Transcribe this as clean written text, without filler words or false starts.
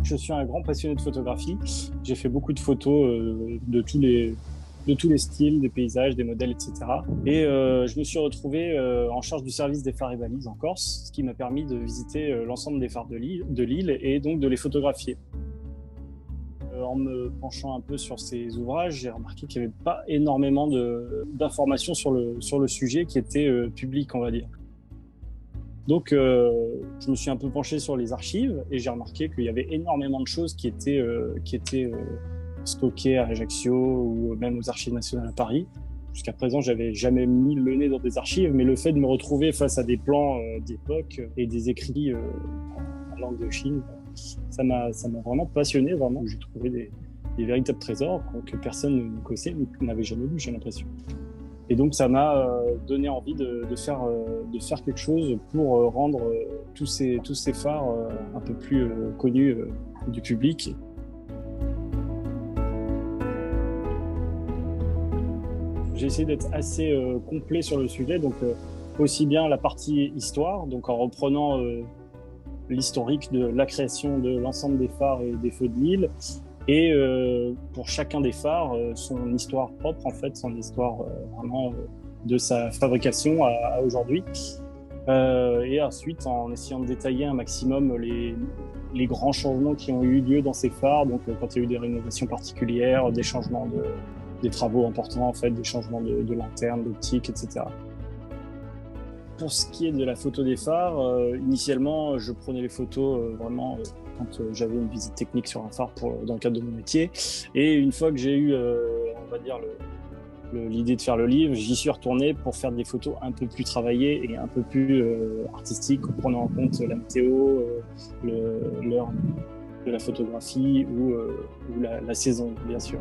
Je suis un grand passionné de photographie. J'ai fait beaucoup de photos de tous les styles, des paysages, des modèles, etc. Et je me suis retrouvé en charge du service des phares et balises en Corse, ce qui m'a permis de visiter l'ensemble des phares de l'île et donc de les photographier. En me penchant un peu sur ces ouvrages, j'ai remarqué qu'il n'y avait pas énormément d'informations sur le sujet qui étaient publiques, on va dire. Donc, je me suis un peu penché sur les archives et j'ai remarqué qu'il y avait énormément de choses qui étaient stockées à Ajaccio ou même aux Archives nationales à Paris. Jusqu'à présent, j'avais jamais mis le nez dans des archives, mais le fait de me retrouver face à des plans d'époque et des écrits en langue de Chine, ça m'a vraiment passionné, vraiment. J'ai trouvé des véritables trésors que personne ne connaissait ou n'avait jamais vu, j'ai l'impression. Et donc, ça m'a donné envie de faire quelque chose pour rendre tous ces phares un peu plus connus du public. J'ai essayé d'être assez complet sur le sujet, donc aussi bien la partie histoire, donc en reprenant l'historique de la création de l'ensemble des phares et des feux de l'île, et pour chacun des phares, son histoire propre, en fait, son histoire vraiment de sa fabrication à aujourd'hui. Et ensuite, en essayant de détailler un maximum les grands changements qui ont eu lieu dans ces phares, donc quand il y a eu des rénovations particulières, des changements des travaux importants, en fait, des changements de lanternes, d'optique, etc. Pour ce qui est de la photo des phares, initialement, je prenais les photos vraiment quand j'avais une visite technique sur un phare dans le cadre de mon métier. Et une fois que j'ai eu, on va dire, l'idée de faire le livre, j'y suis retourné pour faire des photos un peu plus travaillées et un peu plus artistiques, en prenant en compte la météo, l'heure de la photographie ou la saison, bien sûr.